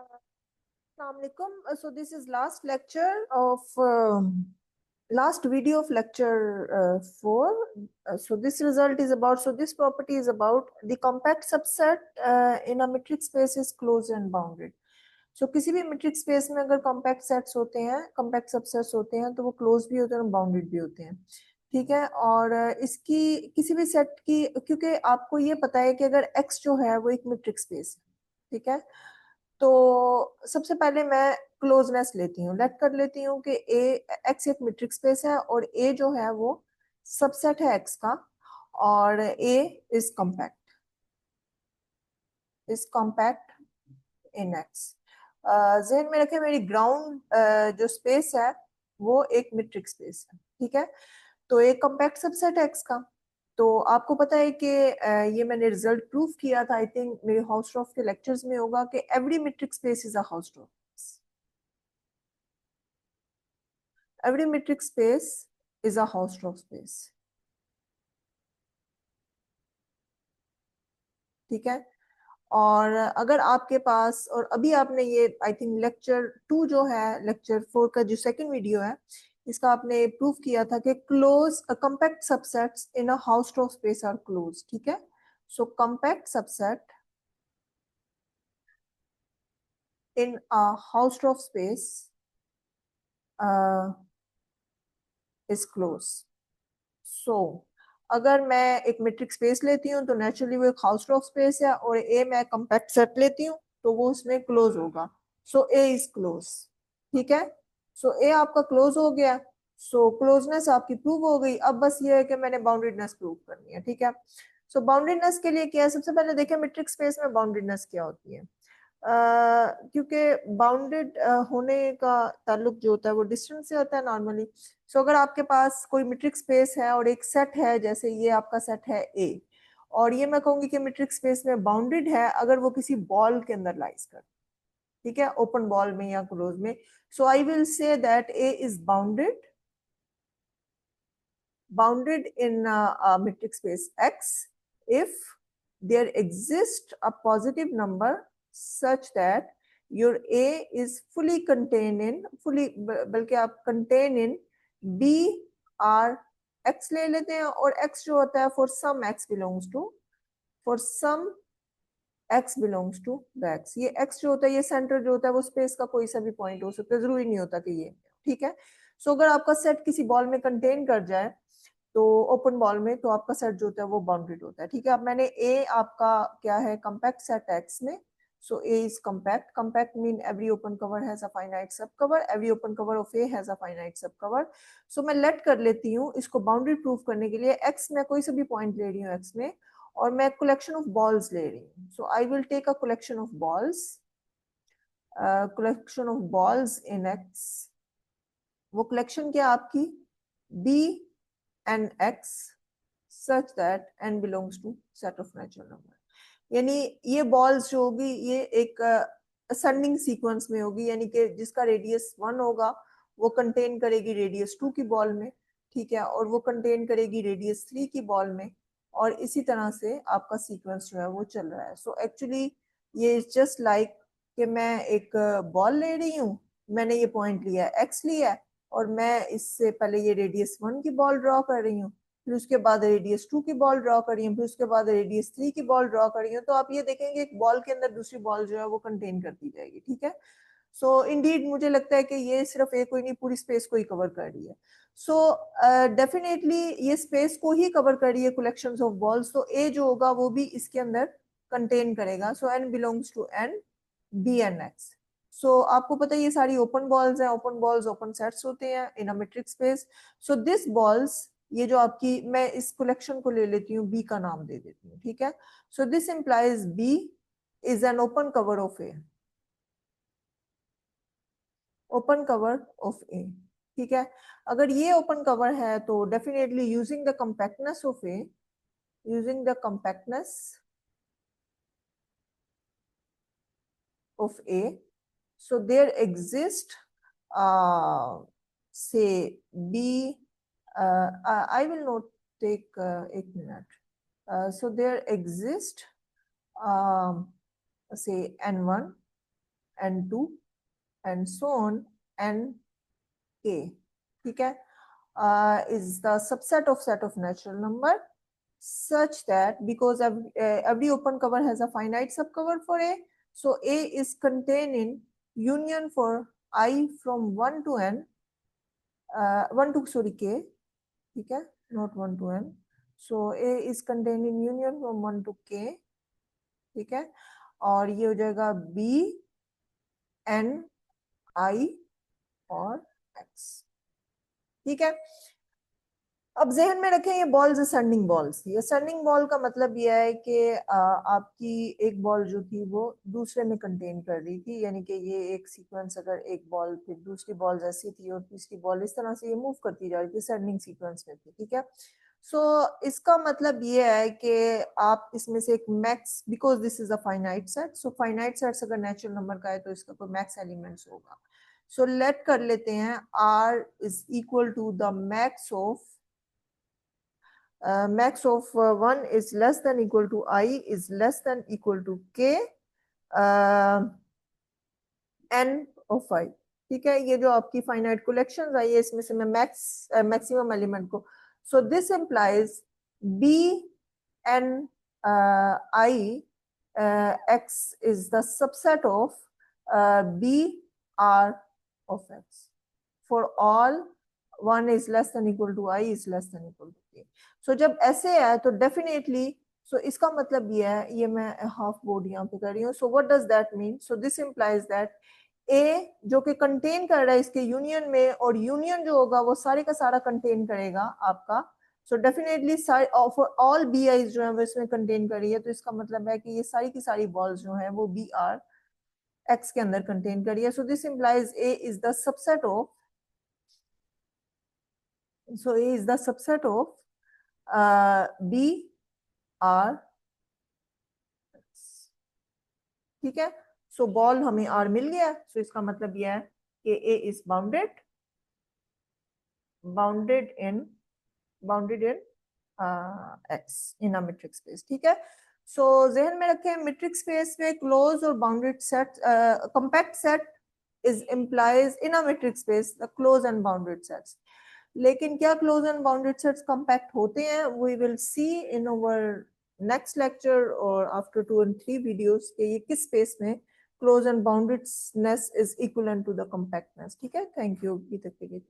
Assalamualaikum. So this is last lecture of last video of lecture 4. So this result is about, so this property is about the compact subset in a metric space is closed and bounded. So किसी भी metric space में अगर compact sets होते हैं, compact subsets होते हैं, तो वो closed भी होते हैं और bounded भी होते हैं. ठीक है. और इसकी किसी भी सेट की, क्योंकि आपको ये पता है कि अगर x जो है वो एक metric space है, ठीक है, तो सबसे पहले मैं क्लोजनेस लेती हूँ, लेट कर लेती हूँ कि ए एक्स एक मीट्रिक स्पेस है और ए जो है वो सबसेट है एक्स का, और ए इज कॉम्पैक्ट इन एक्स. जहन में रखें मेरी ग्राउंड जो स्पेस है वो एक मीट्रिक स्पेस है. ठीक है. तो एक कॉम्पैक्ट सबसेट है एक्स का. तो आपको पता है कि ये मैंने रिजल्ट प्रूव किया था, आई थिंक मेरे हाउसट्रॉफ के लेक्चर्स में होगा, कि every metric space is a Hausdorff. Every metric space is a Hausdorff space. ठीक है. और अगर आपके पास, और अभी आपने ये आई थिंक लेक्चर 2 जो है, लेक्चर 4 का जो सेकंड वीडियो है, इसका आपने प्रूव किया था कि close compact subsets in a Hausdorff space are close. ठीक है. So compact subset in a Hausdorff space is close. So अगर मैं एक मेट्रिक स्पेस लेती हूँ तो नेचुरली वो एक हाउसट्रॉफ स्पेस है, और ए मैं कंपैक्ट सेट लेती हूँ तो वो उसमें क्लोज होगा. सो ए इज क्लोज. ठीक है. सो ए आपका क्लोज हो गया. सो क्लोजनेस आपकी प्रूव हो गई. अब बस ये है कि मैंने बाउंडेडनेस प्रूव करनी है. ठीक है. सो बाउंडेडनेस के लिए क्या है, सबसे पहले देखें मेट्रिक स्पेस में बाउंडेडनेस क्या होती है. क्योंकि बाउंडेड होने का ताल्लुक जो होता है वो डिस्टेंस से होता है नॉर्मली. सो अगर आपके पास कोई मीट्रिक स्पेस है और एक सेट है, जैसे ये आपका सेट है ए, और ये मैं कहूंगी कि मीट्रिक स्पेस में बाउंडेड है अगर वो किसी बॉल के अंदर लाइज कर, ठीक है, ओपन बॉल में या क्लोज में. So I will say that A is bounded in metric space x if there exists a positive number such that your a is fully contained in, बल्कि आप contain in b r x ले लेते हैं, और x जो होता है for some x belongs to the x. ये x जो होता है, ये सेंटर जो होता है वो स्पेस का कोई सा भी पॉइंट हो सकता है, जरूरी नहीं होता कि ये. ठीक है. सो अगर आपका सेट किसी बॉल में कंटेन कर जाए, तो ओपन बॉल में, तो आपका सेट जो होता है वो बाउंडेड होता है. ठीक है. अब मैंने ए आपका क्या है, कंपैक्ट सेट एक्स में. So A is compact mean every open cover has a finite subcover, every open cover of A has a finite subcover. So मैं लेट कर लेती हूँ इसको बाउंडेड प्रूफ करने के लिए. एक्स में कोई सा भी पॉइंट ले रही हूँ एक्स में, और मैं कलेक्शन ऑफ बॉल्स ले रही हूँ. So I will take a collection of balls in X. वो कलेक्शन क्या आपकी, B and X such that n belongs to set of natural number. यानी ये बॉल्स जो होगी ये एक असेंडिंग सीक्वेंस में होगी, यानी कि जिसका रेडियस 1 होगा वो कंटेन करेगी रेडियस 2 की बॉल में. ठीक है. और वो कंटेन करेगी रेडियस 3 की बॉल में, और इसी तरह से आपका सीक्वेंस जो है वो चल रहा है. सो एक्चुअली ये इज जस्ट लाइक कि मैं एक बॉल ले रही हूँ, मैंने ये पॉइंट लिया है, एक्स लिया है, और मैं इससे पहले ये रेडियस 1 की बॉल ड्रॉ कर रही हूँ, फिर उसके बाद रेडियस 2 की बॉल ड्रॉ करी है, फिर उसके बाद रेडियस 3 की बॉल ड्रॉ करी है. तो आप ये देखेंगे एक बॉल के अंदर दूसरी बॉल जो है वो कंटेन कर दी जाएगी. ठीक है. सो इंडीड मुझे लगता है कि ये सिर्फ एक कोई नहीं, पूरी स्पेस को ही कवर कर रही है. सो डेफिनेटली ये स्पेस को ही कवर कर रही है, कलेक्शंस ऑफ बॉल्स. तो ए जो होगा वो भी इसके अंदर कंटेन करेगा. So n belongs to n B n X. So आपको पता है ये सारी ओपन बॉल्स हैं. ओपन बॉल्स ओपन सेट्स होते हैं in a metric space. So this balls, ये जो आपकी, मैं इस कलेक्शन को ले लेती हूँ, बी का नाम दे देती हूँ. ठीक है. So this implies B is an open cover of A. Open cover of A. ठीक है. अगर ये ओपन कवर है तो definitely using the compactness of A, using the compactness of A, so there exist say b, I will not take एक minute. So there exist say n1 n2 and so on nk, ठीक है, is the subset of set of natural number such that because every open cover has a finite subcover for A, so A is contained in union for I from 1 to n, 1 to sorry k, ठीक है, not 1 to n, so A is contained in union from 1 to k, ठीक है, और ये हो जाएगा B n I और x, ठीक है। अब जहन में रखें ये बॉल्स असेंडिंग बॉल्स, ये असेंडिंग बॉल का मतलब ये है कि आपकी एक बॉल जो थी वो दूसरे में कंटेन कर रही थी, यानी कि ये एक सीक्वेंस, अगर एक बॉल फिर दूसरी बॉल ऐसी थी और तीसरी बॉल इस तरह से ये मूव करती जा रही थी, असेंडिंग सीक्वेंस में थी, ठीक है। सो इसका मतलब ये है कि आप इसमें से एक max, because this is a finite set, so finite sets अगर नेचुरल नंबर का है तो इसका कोई मैक्स एलिमेंट्स होगा। सो लेट कर लेते हैं R is equal to the max of max of 1 is less than equal to I is less than equal to k n of I, ठीक है। ये जो आपकी फाइनाइट कलेक्शन आई है इसमें से मैं मैक्सिमम एलिमेंट को, so this implies b n I x is the subset of b r of x for all 1 is less than equal to I is less than equal to k। सो जब ऐसे है तो definitely, सो इसका मतलब ये है, ये मैं हाफ बोर्ड यहाँ पे कर रही हूँ, so what does that mean, so this implies that A जो कि कंटेन कर रहा है इसके यूनियन में, और यूनियन जो होगा वो सारे का सारा कंटेन करेगा आपका, so definitely for all B eyes जो है वो इसमें कंटेन कर रही है, तो इसका मतलब है कि ये सारी की सारी बॉल्स जो है वो बी आर एक्स के अंदर कंटेन कर रही है। So this implies A is the subset of, so A is the subset of B R, ठीक है। सो बॉल हमें R मिल गया, सो इसका मतलब यह है कि A is bounded in X in a metric space, ठीक है। सो जहन में रखें metric space में क्लोज और bounded set, compact set is implies in a metric space the closed and bounded sets, लेकिन क्या close and bounded sets compact होते हैं, we will see in our next lecture और आफ्टर 2 and 3 वीडियोस कि ये किस space में close and boundedness is equal to the compactness, ठीक है। थैंक यू अभी तक के लिए।